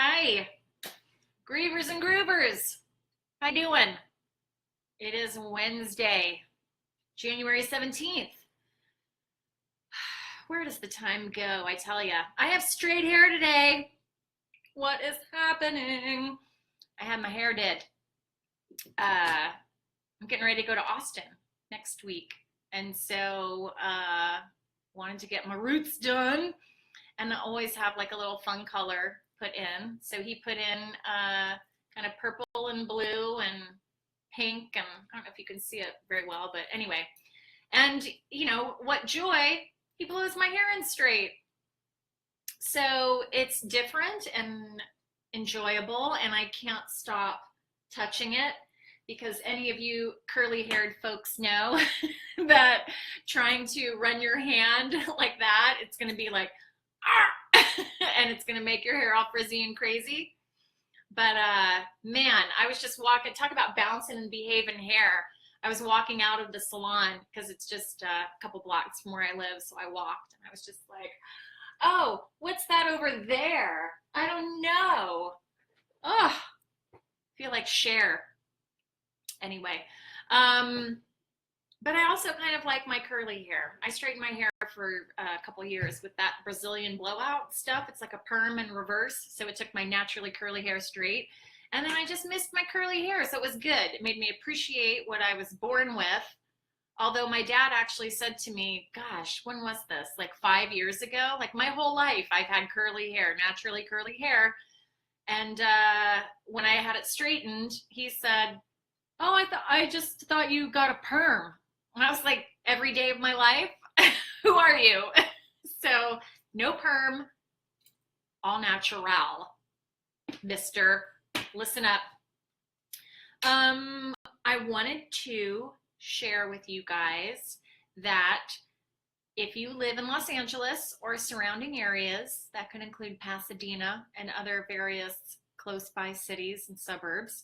Hi, Grievers and Groovers. How doing? It is Wednesday, January 17th. Where does the time go? I tell ya. I have straight hair today. What is happening? I had my hair did. I'm getting ready to go to Austin next week. And so wanted to get my roots done. And I always have like a little fun color put in. So he put in kind of purple and blue and pink, and I don't know if you can see it very well, but anyway. And you know what joy, he blows my hair in straight. So it's different and enjoyable, and I can't stop touching it because any of you curly haired folks know that trying to run your hand like that, it's going to be like, and it's gonna make your hair all frizzy and crazy. But man, I was just walking, talk about bouncing and behaving hair. I was walking out of the salon because it's just a couple blocks from where I live, so I walked and I was just like, oh, what's that over there? I don't know. Oh, I feel like Cher. Anyway, but I also kind of like my curly hair. I straightened my hair for a couple years with that Brazilian blowout stuff. It's like a perm in reverse. So it took my naturally curly hair straight. And then I just missed my curly hair. So it was good. It made me appreciate what I was born with. Although my dad actually said to me, gosh, when was this? Like 5 years ago? Like my whole life I've had curly hair, naturally curly hair. And when I had it straightened, he said, oh, I just thought you got a perm. And I was like, every day of my life, who are you? So no perm, all natural, mister. Listen up. I wanted to share with you guys that if you live in Los Angeles or surrounding areas, that could include Pasadena and other various close by cities and suburbs,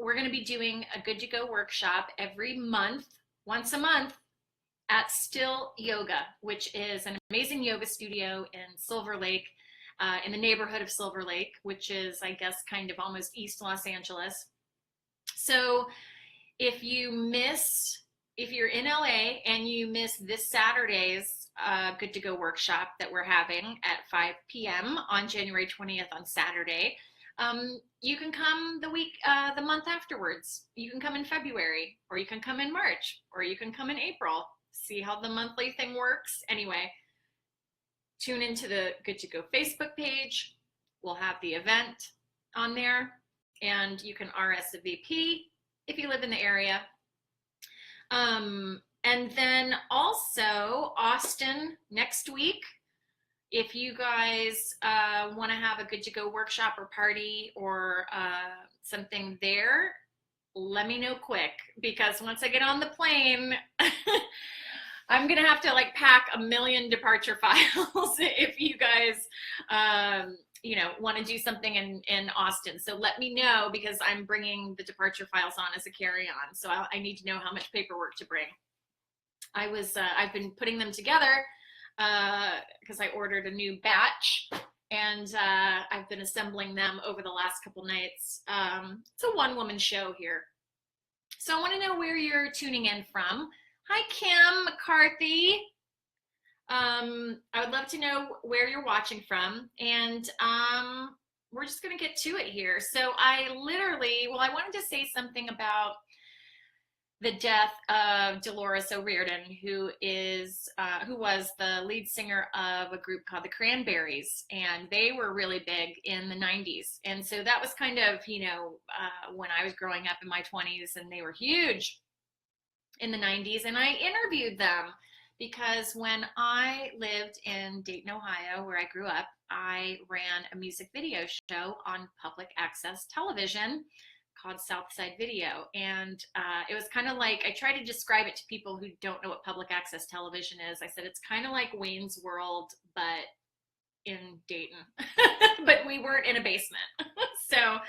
we're going to be doing a Good to Go workshop every month, once a month, at Still Yoga, which is an amazing yoga studio in Silver Lake, in the neighborhood of Silver Lake, which is, I guess, kind of almost East Los Angeles. So if you're in LA and you miss this Saturday's Good to Go workshop that we're having at 5 p.m. on January 20th on Saturday, you can come the month afterwards. You can come in February, or you can come in March, or you can come in April. See how the monthly thing works. Anyway, tune into the Good to Go Facebook page. We'll have the event on there, and you can RSVP if you live in the area. And then also Austin next week. If you guys want to have a Good to Go workshop or party or something there, let me know quick, because once I get on the plane, I'm going to have to like pack a million departure files if you guys, want to do something in Austin. So let me know, because I'm bringing the departure files on as a carry-on. So I need to know how much paperwork to bring. I've been putting them together because I ordered a new batch, and I've been assembling them over the last couple nights. It's a one-woman show here. So I want to know where you're tuning in from. Hi, Kim McCarthy. I would love to know where you're watching from, and we're just going to get to it here. So I wanted to say something about the death of Dolores O'Riordan, who was the lead singer of a group called the Cranberries, and they were really big in the 90s. And so that was kind of, when I was growing up in my 20s, and they were huge in the 90s. And I interviewed them because when I lived in Dayton, Ohio, where I grew up, I ran a music video show on public access television called Southside Video. And it was kind of like, I try to describe it to people who don't know what public access television is. I said, it's kind of like Wayne's World, but in Dayton. But we weren't in a basement. So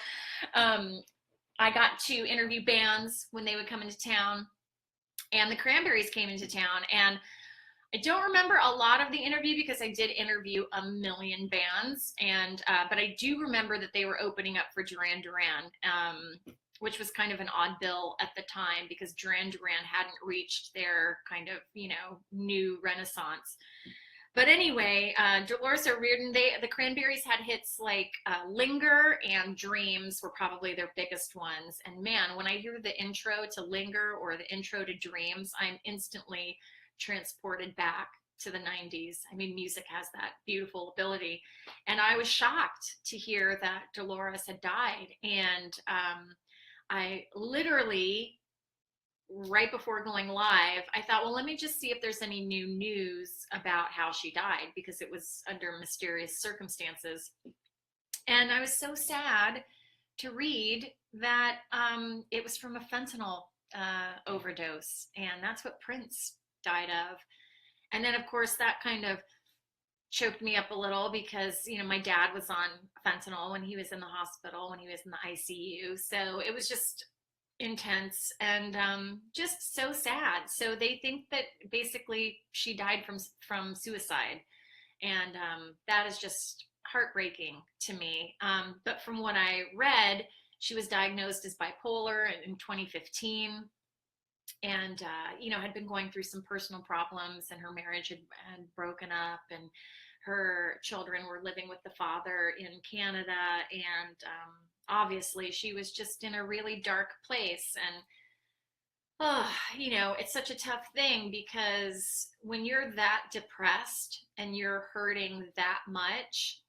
I got to interview bands when they would come into town, and the Cranberries came into town. And I don't remember a lot of the interview because I did interview a million bands, and but I do remember that they were opening up for Duran Duran, which was kind of an odd bill at the time because Duran Duran hadn't reached their kind of, you know, new renaissance. But anyway, Dolores O'Riordan, the Cranberries had hits like Linger and Dreams were probably their biggest ones. And man, when I hear the intro to Linger or the intro to Dreams, I'm instantly transported back to the 90s. I mean, music has that beautiful ability. And I was shocked to hear that Dolores had died. And I literally, right before going live, I thought, well, let me just see if there's any new news about how she died because it was under mysterious circumstances. And I was so sad to read that it was from a fentanyl overdose. And that's what Prince died of. And then, of course, that kind of choked me up a little because, you know, my dad was on fentanyl when he was in the hospital, when he was in the ICU. So it was just intense and just so sad. So they think that basically she died from suicide, and that is just heartbreaking to me. But from what I read, she was diagnosed as bipolar in 2015, and you know, had been going through some personal problems, and her marriage had broken up, and her children were living with the father in Canada, and obviously she was just in a really dark place. And oh, you know, it's such a tough thing because when you're that depressed and you're hurting that much,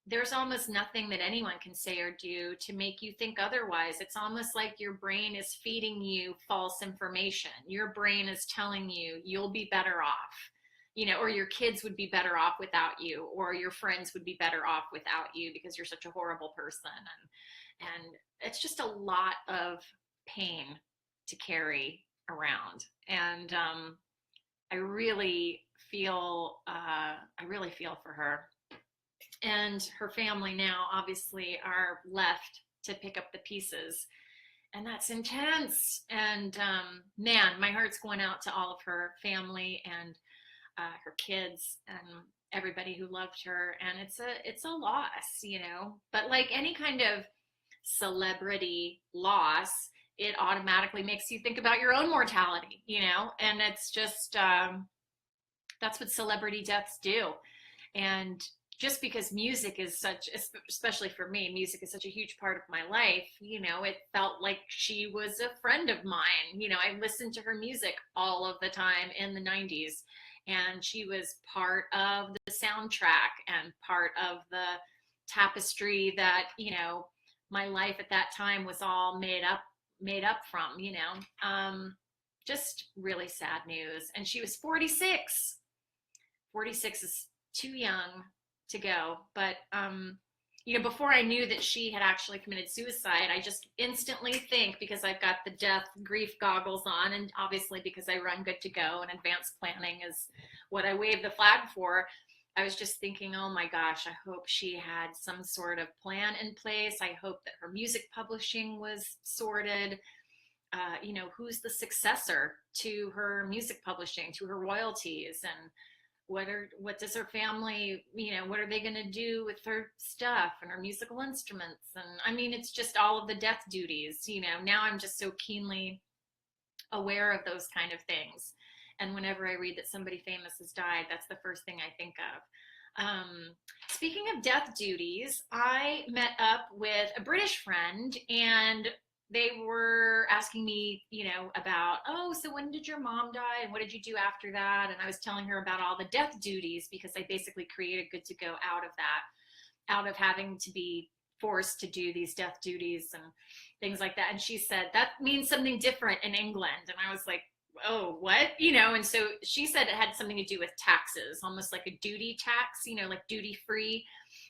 there's almost nothing that anyone can say or do to make you think otherwise. It's almost like your brain is feeding you false information. Your brain is telling you you'll be better off, you know, or your kids would be better off without you, or your friends would be better off without you because you're such a horrible person. And it's just a lot of pain to carry around. And I really feel for her. And her family now obviously are left to pick up the pieces. And that's intense. And man, my heart's going out to all of her family and her kids and everybody who loved her. And it's a loss, you know. But like any kind of celebrity loss, it automatically makes you think about your own mortality, you know. And it's just that's what celebrity deaths do. And just because music is such, especially for me, music is such a huge part of my life, you know, it felt like she was a friend of mine. You know, I listened to her music all of the time in the 90s, and she was part of the soundtrack and part of the tapestry that, you know, my life at that time was all made up from, you know. Just really sad news. And she was 46. 46 is too young to go. But you know, before I knew that she had actually committed suicide, I just instantly think, because I've got the death grief goggles on, and obviously because I run Good to Go and advanced planning is what I wave the flag for, I was just thinking, oh my gosh, I hope she had some sort of plan in place. I hope that her music publishing was sorted. You know, who's the successor to her music publishing, to her royalties, and what does her family, you know, what are they going to do with her stuff and her musical instruments? And I mean, it's just all of the death duties, you know. Now I'm just so keenly aware of those kind of things. And whenever I read that somebody famous has died, that's the first thing I think of. Speaking of death duties, I met up with a British friend, and they were asking me, you know, about, oh, so when did your mom die and what did you do after that? And I was telling her about all the death duties because I basically created Good to Go out of that, out of having to be forced to do these death duties and things like that. And she said, that means something different in England. And I was like, oh, what? You know, and so she said it had something to do with taxes, almost like a duty tax, you know, like duty free,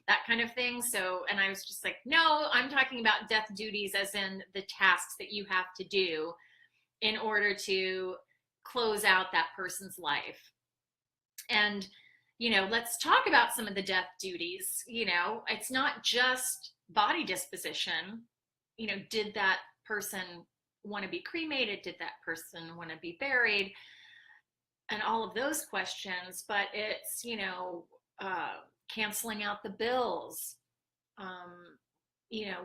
that kind of thing. So, and I was just like, no, I'm talking about death duties as in the tasks that you have to do in order to close out that person's life. And, you know, let's talk about some of the death duties. You know, it's not just body disposition. You know, did that person want to be cremated? Did that person want to be buried? and all of those questions, but it's, canceling out the bills. Um,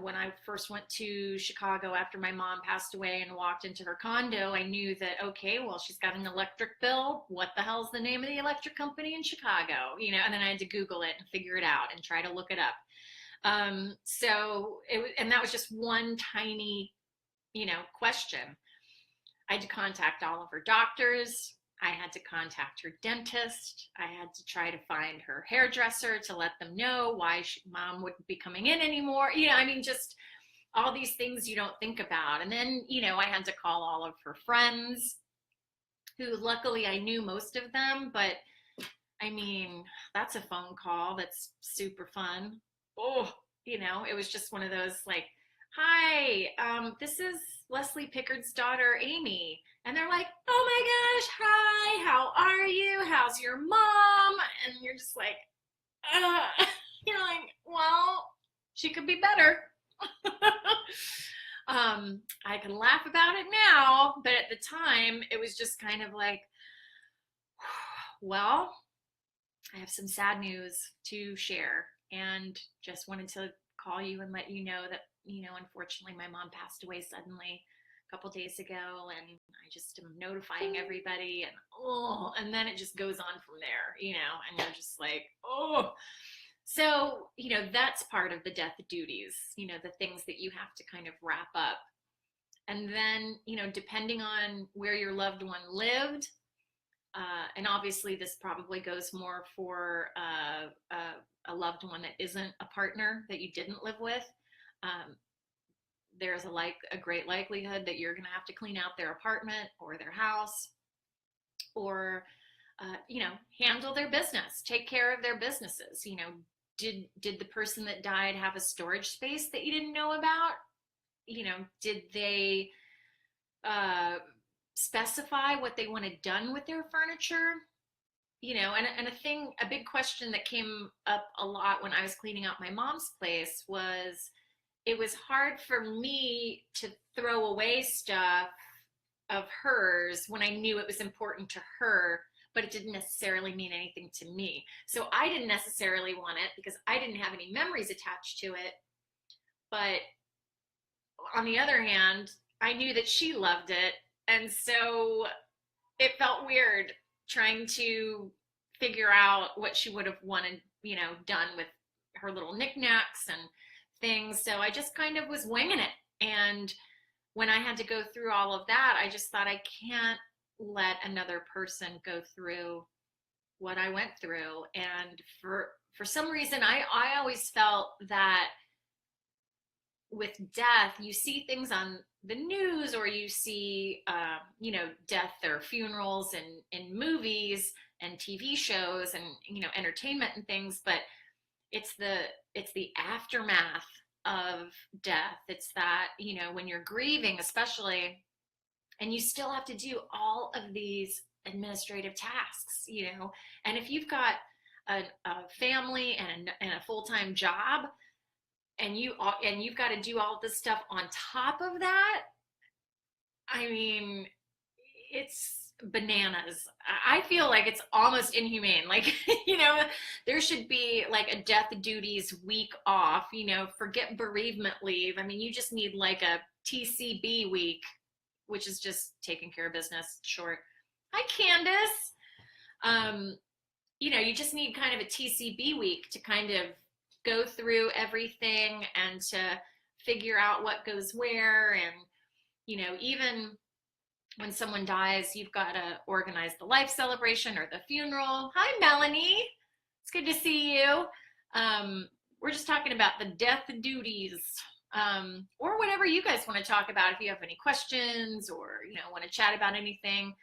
when I first went to Chicago after my mom passed away and walked into her condo, I knew that, okay, well, she's got an electric bill. What the hell's the name of the electric company in Chicago? And then I had to Google it and figure it out and try to look it up. And that was just one tiny, question. I had to contact all of her doctors. I had to contact her dentist. I had to try to find her hairdresser to let them know why mom wouldn't be coming in anymore. Just all these things you don't think about. And then, I had to call all of her friends, who luckily I knew most of them, but that's a phone call that's super fun. Oh, it was just one of those like, hi, this is Leslie Pickard's daughter, Amy. And they're like, oh my gosh, hi, how are you? How's your mom? And you're just like, you're like, well, she could be better. I can laugh about it now, but at the time, it was just kind of like, well, I have some sad news to share, and just wanted to call you and let you know that, unfortunately, my mom passed away suddenly a couple days ago, and I just am notifying everybody, and then it just goes on from there, and you're just like, oh. So, that's part of the death duties, the things that you have to kind of wrap up. And then, depending on where your loved one lived, and obviously this probably goes more for a loved one that isn't a partner that you didn't live with. There's a great likelihood that you're going to have to clean out their apartment or their house, or handle their business, take care of their businesses. Did the person that died have a storage space that you didn't know about? Did they specify what they wanted done with their furniture? And a big question that came up a lot when I was cleaning out my mom's place was, it was hard for me to throw away stuff of hers when I knew it was important to her, but it didn't necessarily mean anything to me. So I didn't necessarily want it because I didn't have any memories attached to it. But on the other hand, I knew that she loved it. And so it felt weird trying to figure out what she would have wanted, done with her little knickknacks and things. So I just kind of was winging it. And when I had to go through all of that, I just thought, I can't let another person go through what I went through. And for some reason, I always felt that with death, you see things on the news, or you see, death or funerals in movies and TV shows and, entertainment and things, but it's the aftermath of death. It's that, when you're grieving, especially, and you still have to do all of these administrative tasks, and if you've got a family and a full-time job, and you've got to do all this stuff on top of that, it's bananas. I feel like it's almost inhumane. Like, there should be like a death duties week off, forget bereavement leave. You just need like a TCB week, which is just taking care of business short. Hi, Candace. You just need kind of a TCB week to kind of go through everything and to figure out what goes where. And, even when someone dies, you've got to organize the life celebration or the funeral. Hi, Melanie. It's good to see you. We're just talking about the death duties, or whatever you guys want to talk about. If you have any questions or, want to chat about anything,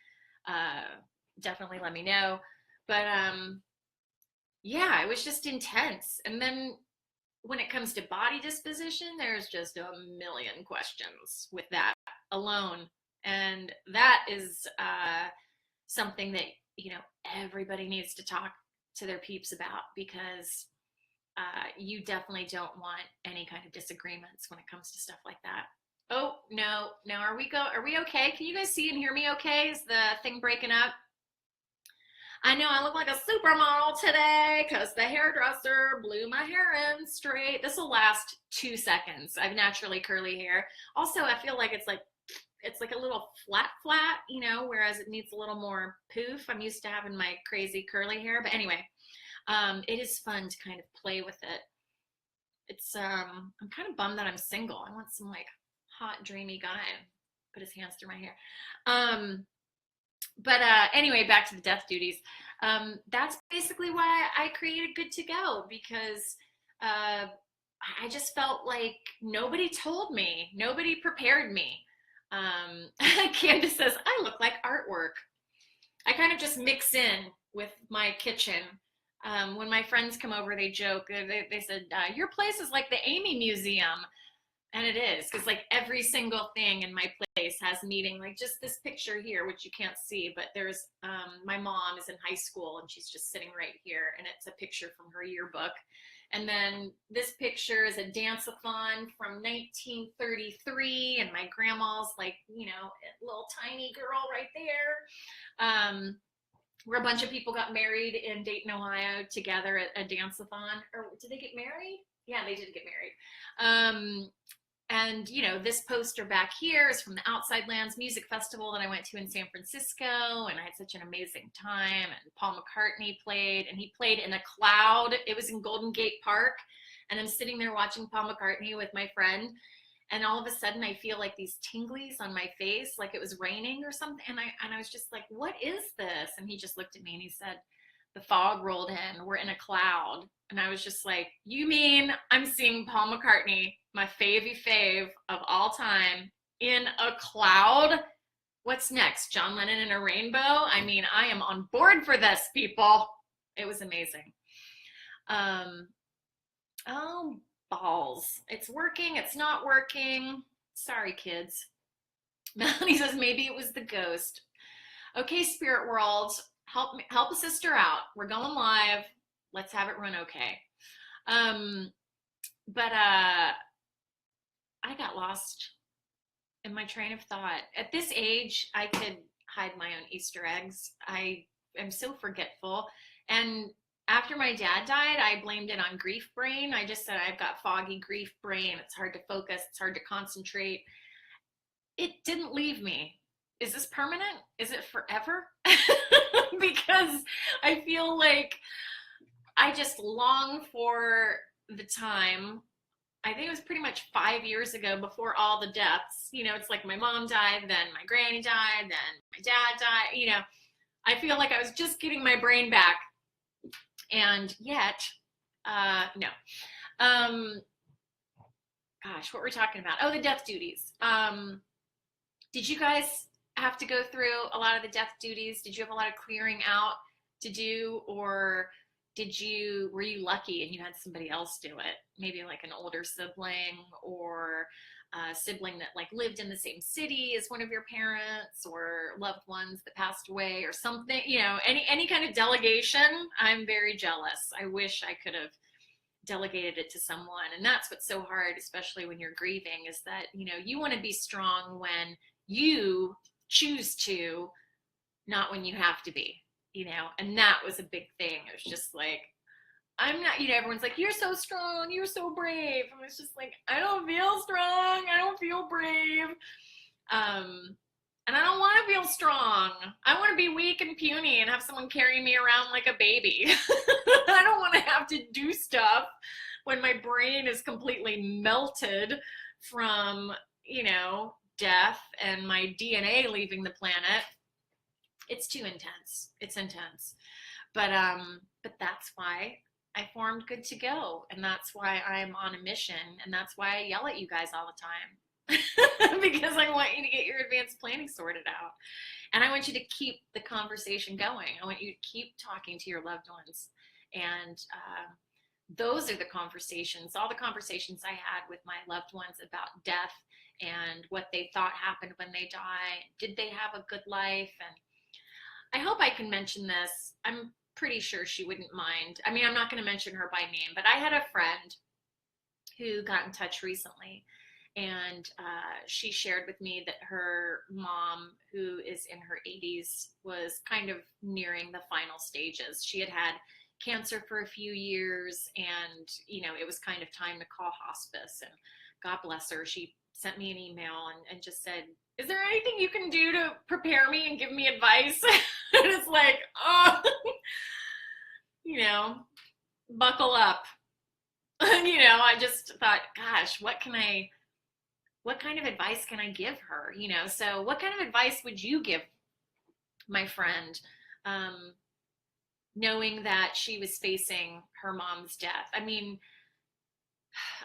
definitely let me know. But yeah, it was just intense. And then when it comes to body disposition, there's just a million questions with that alone. And that is something that, everybody needs to talk to their peeps about, because you definitely don't want any kind of disagreements when it comes to stuff like that. Oh, no, are we okay? Can you guys see and hear me okay? Is the thing breaking up? I know I look like a supermodel today because the hairdresser blew my hair in straight. This will last 2 seconds. I have naturally curly hair. Also, I feel like it's like a little flat, you know, whereas it needs a little more poof. I'm used to having my crazy curly hair. But anyway, it is fun to kind of play with it. I'm kind of bummed that I'm single. I want some like hot, dreamy guy to put his hands through my hair. But anyway, back to the death duties. That's basically why I created Good to Go, because I just felt like nobody told me, nobody prepared me. Candace says, I look like artwork. I kind of just mix in with my kitchen. When my friends come over, they joke. They said, your place is like the Amy Museum. And it is, because like every single thing in my place has meaning. Like just this picture here, which you can't see, but there's my mom is in high school and she's just sitting right here, and it's a picture from her yearbook. And then this picture is a dance-a-thon from 1933, and my grandma's like, you know, a little tiny girl right there. Where a bunch of people got married in Dayton, Ohio together at a dance-a-thon. Or did they get married? Yeah, they did get married. And, you know, this poster back here is from the Outside Lands Music Festival that I went to in San Francisco, and I had such an amazing time. And Paul McCartney played, and he played in a cloud. It was in Golden Gate Park, and I'm sitting there watching Paul McCartney with my friend, and all of a sudden I feel like these tinglies on my face, like it was raining or something, and I was just like, what is this? And he just looked at me and he said, the fog rolled in, we're in a cloud. And I was just like, you mean I'm seeing Paul McCartney, my fave of all time, in a cloud? What's next? John Lennon in a rainbow? I mean, I am on board for this, people. It was amazing. Oh, balls. It's working, it's not working. Sorry, kids. Melanie says maybe it was the ghost. Okay, spirit world, help a sister out. We're going live. Let's have it run okay. But I got lost in my train of thought. At this age, I could hide my own Easter eggs. I am so forgetful. And after my dad died, I blamed it on grief brain. I just said, I've got foggy grief brain. It's hard to focus. It's hard to concentrate. It didn't leave me. Is this permanent? Is it forever? Because I feel like I just long for the time. I think it was pretty much 5 years ago, before all the deaths. You know, it's like my mom died, then my granny died, then my dad died. You know, I feel like I was just getting my brain back. And yet, no. Gosh, what were we talking about? Oh, the death duties. Did you guys have to go through a lot of the death duties? Did you have a lot of clearing out to do, or were you lucky and you had somebody else do it? Maybe like an older sibling, or a sibling that like lived in the same city as one of your parents, or loved ones that passed away or something, you know, any kind of delegation. I'm very jealous. I wish I could have delegated it to someone. And that's what's so hard, especially when you're grieving, is that, you know, you want to be strong when you choose to, not when you have to be, you know. And that was a big thing. It was just like, I'm not, you know, everyone's like, you're so strong, you're so brave. And it's just like, I don't feel strong, I don't feel brave. And I don't want to feel strong. I want to be weak and puny and have someone carry me around like a baby. I don't want to have to do stuff when my brain is completely melted from, you know, death and my DNA leaving the planet. It's too intense. It's intense. But that's why I formed Good to Go, and that's why I'm on a mission, and that's why I yell at you guys all the time. Because I want you to get your advanced planning sorted out. And I want you to keep the conversation going. I want you to keep talking to your loved ones. And those are the conversations, all the conversations I had with my loved ones about death and what they thought happened when they died. Did they have a good life? And I hope I can mention this. I'm pretty sure she wouldn't mind. I mean, I'm not going to mention her by name, but I had a friend who got in touch recently, And she shared with me that her mom, who is in her 80s, was kind of nearing the final stages. She had had cancer for a few years, and it was kind of time to call hospice. And God bless her, she sent me an email and just said, is there anything you can do to prepare me and give me advice? And it's like, oh, buckle up. And I just thought, gosh, what kind of advice can I give her? So what kind of advice would you give my friend, knowing that she was facing her mom's death? I mean,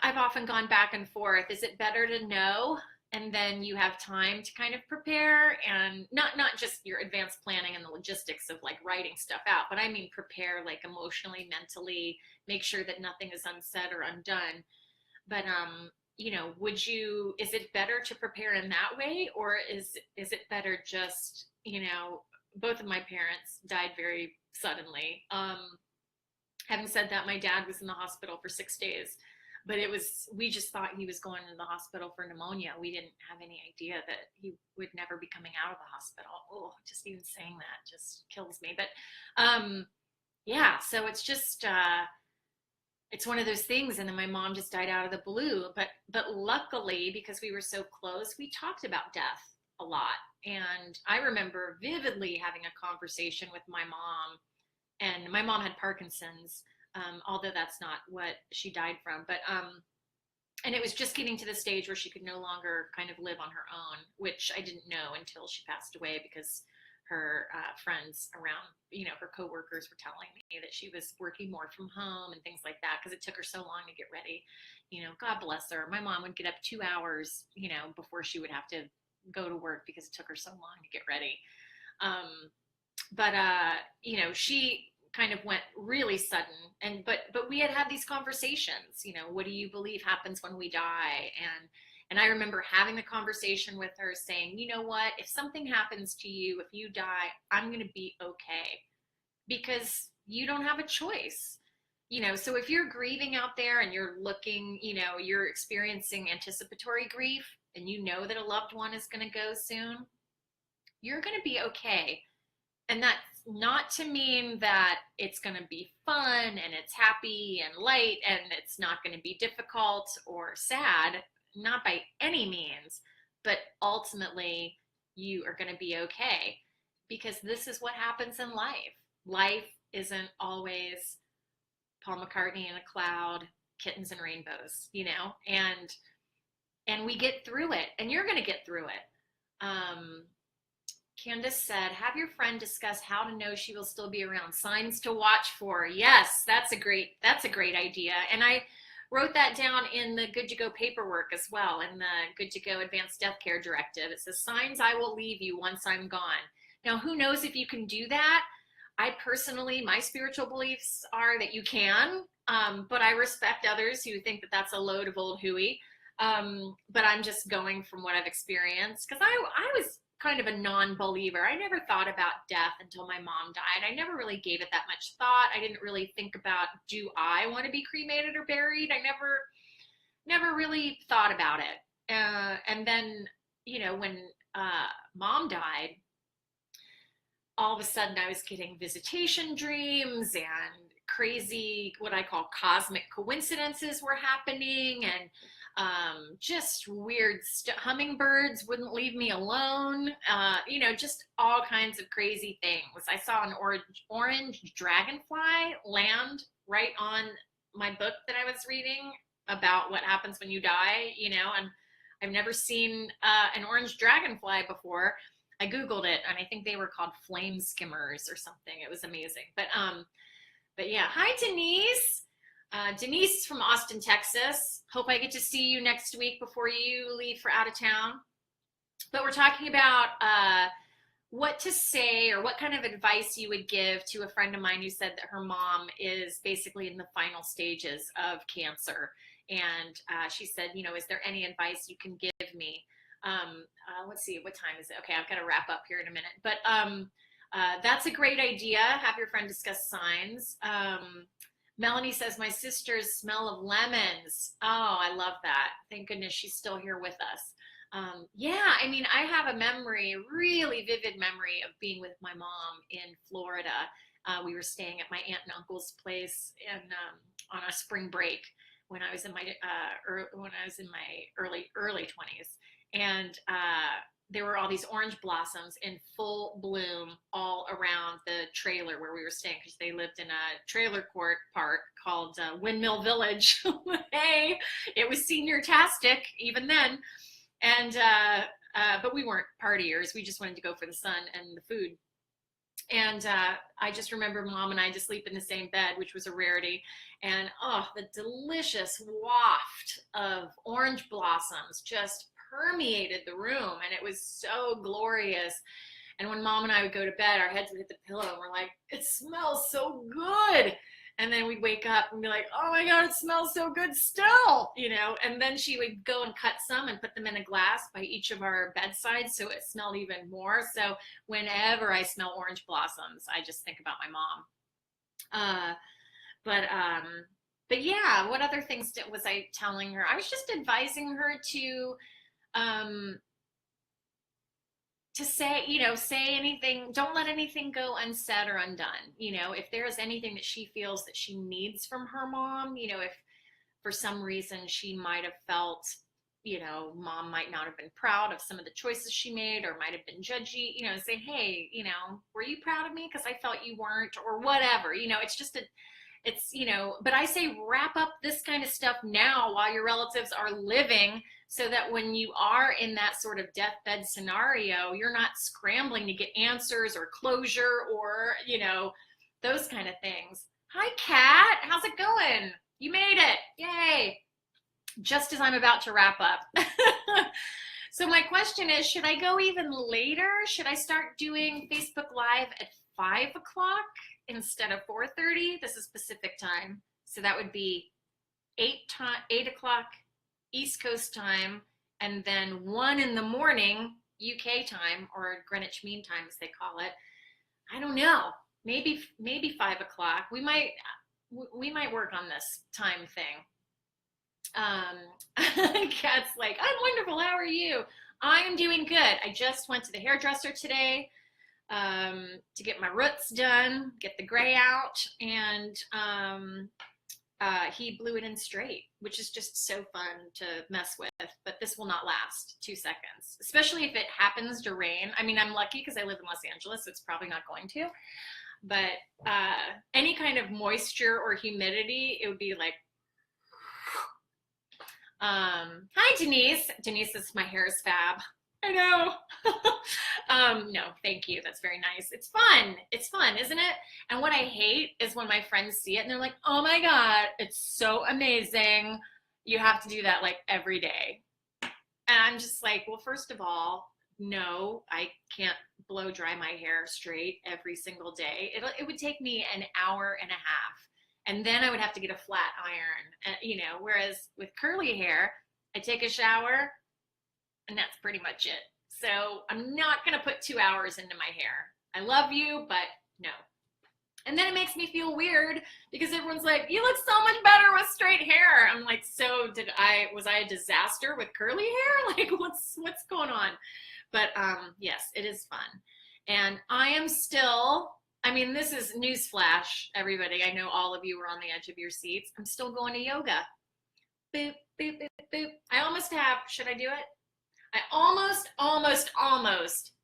I've often gone back and forth. Is it better to know and then you have time to kind of prepare, and not just your advanced planning and the logistics of like writing stuff out, but I mean prepare like emotionally, mentally, make sure that nothing is unsaid or undone. But is it better to prepare in that way, or is it better just, both of my parents died very suddenly. Having said that, my dad was in the hospital for 6 days, but we just thought he was going to the hospital for pneumonia. We didn't have any idea that he would never be coming out of the hospital. Oh, just even saying that just kills me. But yeah, so it's just, it's one of those things. And then my mom just died out of the blue, but luckily, because we were so close, we talked about death a lot. And I remember vividly having a conversation with my mom, and my mom had Parkinson's, although that's not what she died from. But and it was just getting to the stage where she could no longer kind of live on her own, which I didn't know until she passed away, because her friends around, her coworkers were telling me that she was working more from home and things like that, because it took her so long to get ready. God bless her. My mom would get up 2 hours, before she would have to go to work, because it took her so long to get ready. But she kind of went really sudden, but we had these conversations. What do you believe happens when we die? And I remember having the conversation with her, saying, you know what, if something happens to you, if you die, I'm going to be okay, because you don't have a choice. So if you're grieving out there and you're looking, you're experiencing anticipatory grief, and that a loved one is going to go soon, you're going to be okay. And that's not to mean that it's going to be fun and it's happy and light and it's not going to be difficult or sad, not by any means, but ultimately you are going to be okay, because this is what happens in life. Life isn't always Paul McCartney in a cloud, kittens and rainbows, and we get through it, and you're going to get through it. Candace said, have your friend discuss how to know she will still be around. Signs to watch for. Yes, that's a great idea. And I wrote that down in the Good to Go paperwork as well, in the Good to Go Advanced Death Care Directive. It says, signs I will leave you once I'm gone. Now, who knows if you can do that? I personally, my spiritual beliefs are that you can, but I respect others who think that that's a load of old hooey. But I'm just going from what I've experienced, because I was kind of a non-believer. I never thought about death until my mom died. I never really gave it that much thought. I didn't really think about, do I want to be cremated or buried? I never really thought about it. And then, when mom died, all of a sudden I was getting visitation dreams, and crazy, what I call cosmic coincidences were happening, and just weird hummingbirds wouldn't leave me alone, just all kinds of crazy things. I saw an orange dragonfly land right on my book that I was reading about what happens when you die, and I've never seen an orange dragonfly before. I Googled it, and I think they were called flame skimmers or something. It was amazing. But yeah, hi Denise. Denise from Austin, Texas. Hope I get to see you next week before you leave for out of town. But we're talking about what to say, or what kind of advice you would give to a friend of mine who said that her mom is basically in the final stages of cancer. And she said, is there any advice you can give me? Let's see, what time is it? Okay, I've got to wrap up here in a minute. But that's a great idea. Have your friend discuss signs. Melanie says, my sister's smell of lemons. Oh, I love that. Thank goodness she's still here with us. Yeah, I mean, I have a memory, really vivid memory of being with my mom in Florida. We were staying at my aunt and uncle's place and on a spring break when I was in my early 20s, and there were all these orange blossoms in full bloom all around the trailer where we were staying, because they lived in a trailer court park called Windmill Village. Hey, it was senior-tastic even then. And but we weren't partiers. We just wanted to go for the sun and the food. And I just remember Mom and I to sleep in the same bed, which was a rarity. And oh, the delicious waft of orange blossoms just permeated the room, and it was so glorious. And when Mom and I would go to bed, our heads would hit the pillow, and we're like, it smells so good. And then we'd wake up and be like, oh my God, it smells so good still, you know? And then she would go and cut some and put them in a glass by each of our bedsides, so it smelled even more. So whenever I smell orange blossoms, I just think about my mom. But yeah, what other things was I telling her? I was just advising her to say, you know, say anything, don't let anything go unsaid or undone. You know, if there is anything that she feels that she needs from her mom, you know, if for some reason she might have felt, you know, Mom might not have been proud of some of the choices she made, or might have been judgy, you know, say, hey, you know, were you proud of me? Because I felt you weren't, or whatever. You know, it's just it's, you know, but I say wrap up this kind of stuff now while your relatives are living, so that when you are in that sort of deathbed scenario, you're not scrambling to get answers or closure or, you know, those kind of things. Hi, Kat. How's it going? You made it. Yay. Just as I'm about to wrap up. So my question is, should I go even later? Should I start doing Facebook Live at 5 o'clock instead of 4:30? This is Pacific time. So that would be 8 o'clock East Coast time, and then 1 in the morning UK time, or Greenwich Mean Time as they call it. I don't know. Maybe 5 o'clock. We might work on this time thing. Kat's like, I'm wonderful. How are you? I'm doing good. I just went to the hairdresser today to get my roots done, get the gray out, and he blew it in straight, which is just so fun to mess with. But this will not last 2 seconds, especially if it happens to rain. I mean, I'm lucky because I live in Los Angeles, so it's probably not going to. But any kind of moisture or humidity, it would be like, hi, Denise. Denise says my hair is fab. I know. No, thank you. That's very nice. It's fun. It's fun, isn't it? And what I hate is when my friends see it and they're like, oh my God, it's so amazing. You have to do that like every day. And I'm just like, well, first of all, no, I can't blow dry my hair straight every single day. It would take me an hour and a half. And then I would have to get a flat iron, you know, whereas with curly hair, I take a shower and that's pretty much it. So I'm not going to put 2 hours into my hair. I love you, but no. And then it makes me feel weird because everyone's like, you look so much better with straight hair. I'm like, so was I a disaster with curly hair? Like what's going on? But yes, it is fun. And I am still, I mean, this is newsflash, everybody. I know all of you are on the edge of your seats. I'm still going to yoga. Boop, boop, boop, boop. I almost have, should I do it? I almost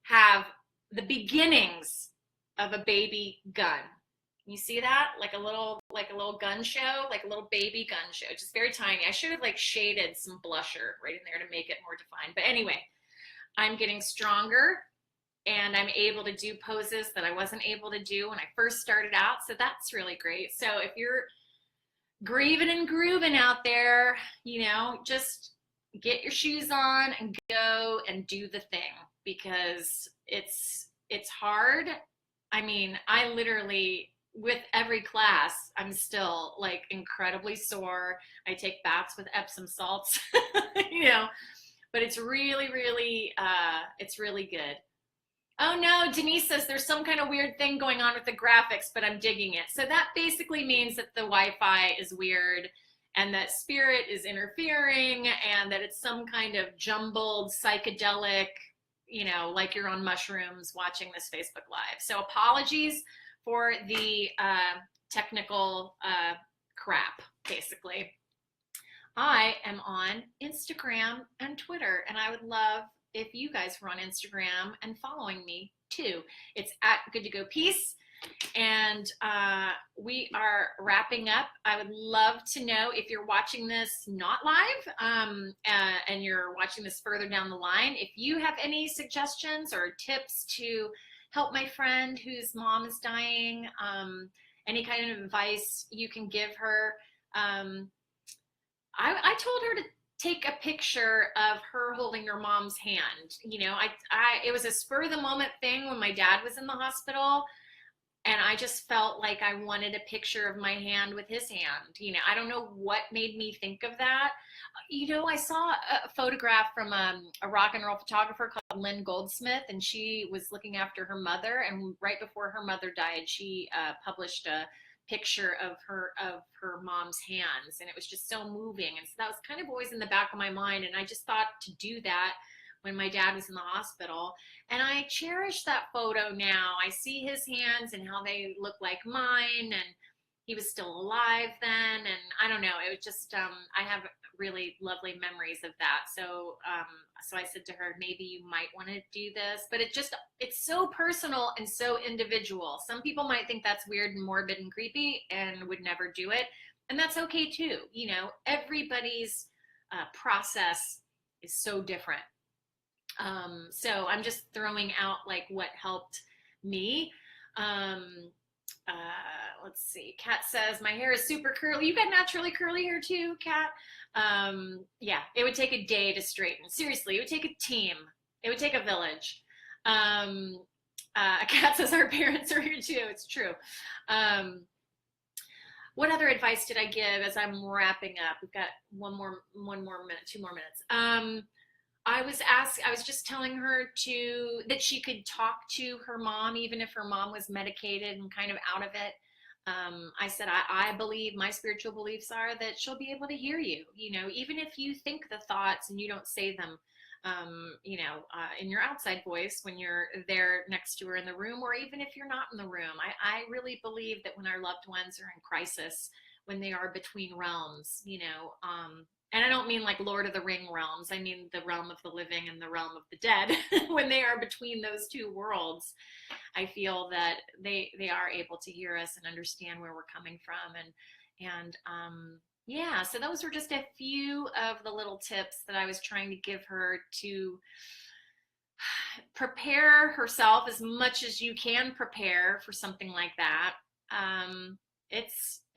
have the beginnings of a baby gun. You see that? Like a little gun show, like a little baby gun show, just very tiny. I should have like shaded some blusher right in there to make it more defined. But anyway, I'm getting stronger and I'm able to do poses that I wasn't able to do when I first started out. So that's really great. So if you're grieving and grooving out there, you know, just get your shoes on and go and do the thing, because it's hard. I mean, I literally, with every class, I'm still like incredibly sore. I take baths with Epsom salts, you know, but it's really, really, it's really good. Oh no, Denise says there's some kind of weird thing going on with the graphics, but I'm digging it. So that basically means that the Wi-Fi is weird and that spirit is interfering and that it's some kind of jumbled psychedelic, like you're on mushrooms watching this Facebook Live. So apologies for the technical crap, basically. I am on Instagram and Twitter, and I would love if you guys were on Instagram and following me too. It's at Good to Go Peace, and we are wrapping up. I would love to know if you're watching this not live and you're watching this further down the line, if you have any suggestions or tips to help my friend whose mom is dying, any kind of advice you can give her. I told her to take a picture of her holding her mom's hand. It was a spur of the moment thing when my dad was in the hospital, and I just felt like I wanted a picture of my hand with his hand. I don't know what made me think of that. I saw a photograph from a rock and roll photographer called Lynn Goldsmith, and she was looking after her mother, and right before her mother died, she published a picture of her mom's hands, and it was just so moving. And so that was kind of always in the back of my mind, and I just thought to do that when my dad was in the hospital, and I cherish that photo now. I see his hands and how they look like mine, and he was still alive then, and I don't know, it was just I have really lovely memories of that. So I said to her, maybe you might want to do this, but it's so personal and so individual. Some people might think that's weird and morbid and creepy and would never do it, and that's okay too. Everybody's process is so different. So I'm just throwing out like what helped me. Let's see. Kat says, my hair is super curly. You got naturally curly hair too, Kat? Yeah, it would take a day to straighten. Seriously, it would take a team. It would take a village. Kat says, our parents are here too. It's true. What other advice did I give as I'm wrapping up? We've got one more minute, 2 more minutes. I was just telling her that she could talk to her mom, even if her mom was medicated and kind of out of it. I said, I believe, my spiritual beliefs are that she'll be able to hear you, even if you think the thoughts and you don't say them, in your outside voice when you're there next to her in the room, or even if you're not in the room. I really believe that when our loved ones are in crisis, when they are between realms, and I don't mean like Lord of the Ring realms. I mean the realm of the living and the realm of the dead. When they are between those two worlds, I feel that they are able to hear us and understand where we're coming from. And yeah, so those were just a few of the little tips that I was trying to give her to prepare herself as much as you can prepare for something like that.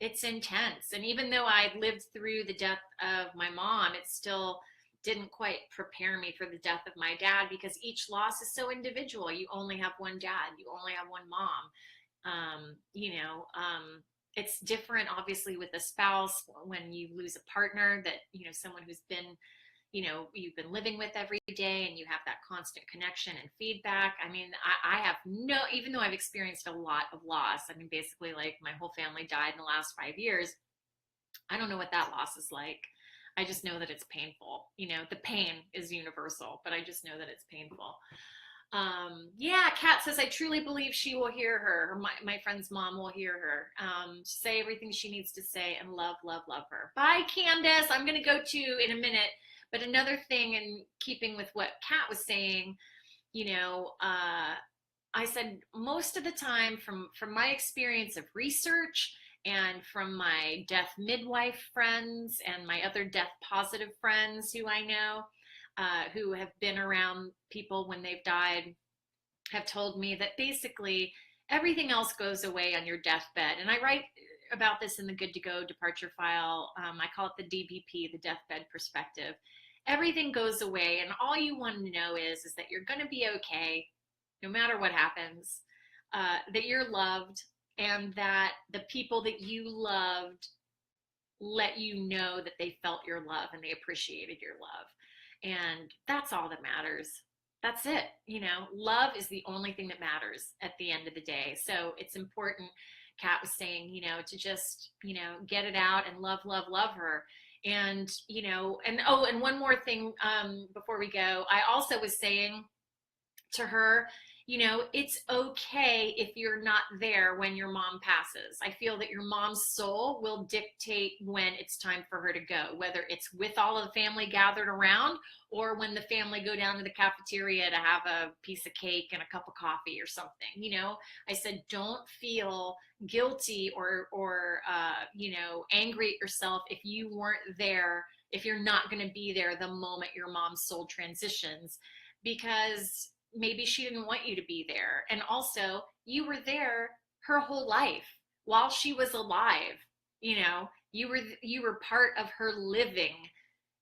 It's intense. And even though I lived through the death of my mom, it still didn't quite prepare me for the death of my dad, because each loss is so individual. You only have one dad, you only have one mom. It's different obviously with a spouse when you lose a partner that, someone who's been, you've been living with every day, and you have that constant connection and feedback. I mean, I have even though I've experienced a lot of loss, I mean, basically like my whole family died in the last 5 years. I don't know what that loss is like. I just know that it's painful. The pain is universal, but I just know that it's painful. Yeah, Kat says, I truly believe she will hear her. My friend's mom will hear her. Say everything she needs to say, and love, love, love her. Bye, Candace. I'm going to go to in a minute. But another thing, in keeping with what Kat was saying, I said most of the time from my experience of research and from my death midwife friends and my other death positive friends who I know, who have been around people when they've died, have told me that basically everything else goes away on your deathbed. And I write about this in the Good to Go departure file. I call it the DBP, the deathbed perspective. Everything goes away, and all you want to know is that you're going to be okay no matter what happens, that you're loved, and that the people that you loved let you know that they felt your love and they appreciated your love. And that's all that matters. that's it. You know, love is the only thing that matters at the end of the day. So it's important, Kat was saying, you know, to just, you know, get it out and love, love, love her. And, you know, and oh, and one more thing before we go, I also was saying to her, you know, it's okay if you're not there when your mom passes. I feel that your mom's soul will dictate when it's time for her to go, whether it's with all of the family gathered around or when the family go down to the cafeteria to have a piece of cake and a cup of coffee or something. You know, I said, don't feel guilty or you know, angry at yourself if you weren't there, if you're not going to be there the moment your mom's soul transitions, because maybe she didn't want you to be there. And also, you were there her whole life while she was alive. You know, you were part of her living,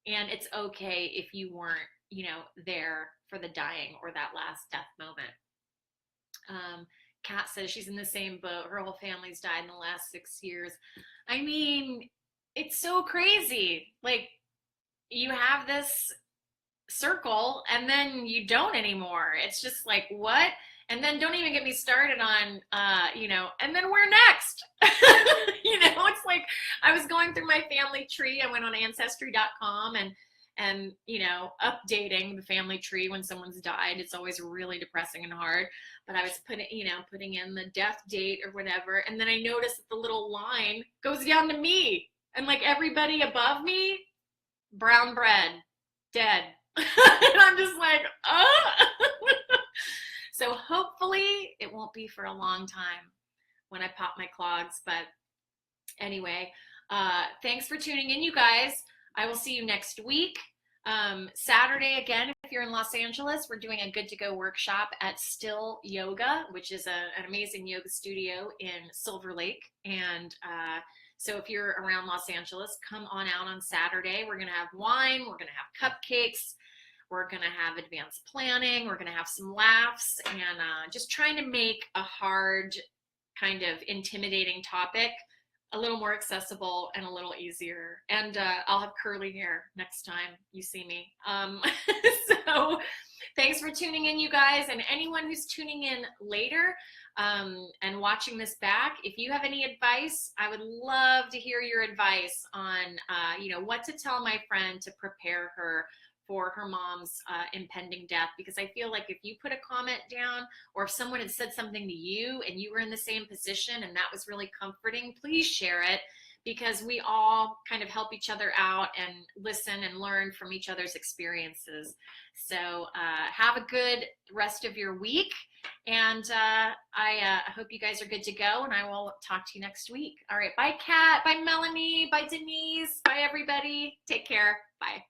and it's okay if you weren't, you know, there for the dying or that last death moment. Kat says she's in the same boat. Her whole family's died in the last 6 years. I mean, it's so crazy. Like, you have this circle and then you don't anymore. It's just like, what? And then don't even get me started on you know, and then where next? You know, it's like I was going through my family tree. I went on ancestry.com and you know, updating the family tree when someone's died. It's always really depressing and hard. But I was putting in the death date or whatever, and then I noticed that the little line goes down to me, and like everybody above me, brown bread, dead. And I'm just like, oh. So hopefully it won't be for a long time when I pop my clogs. But anyway, thanks for tuning in, you guys. I will see you next week. Saturday, again, if you're in Los Angeles, we're doing a Good to Go workshop at Still Yoga, which is an amazing yoga studio in Silver Lake. And so if you're around Los Angeles, come on out on Saturday. We're going to have wine. We're going to have cupcakes. We're going to have advanced planning. We're going to have some laughs and just trying to make a hard, kind of intimidating topic a little more accessible and a little easier. And I'll have curly hair next time you see me. So thanks for tuning in, you guys. And anyone who's tuning in later and watching this back, if you have any advice, I would love to hear your advice on, you know, what to tell my friend to prepare her for her mom's impending death. Because I feel like if you put a comment down, or if someone had said something to you and you were in the same position and that was really comforting, please share it, because we all kind of help each other out and listen and learn from each other's experiences. So have a good rest of your week, and I hope you guys are good to go, and I will talk to you next week. All right, bye Kat, bye Melanie, bye Denise, bye everybody, take care, bye.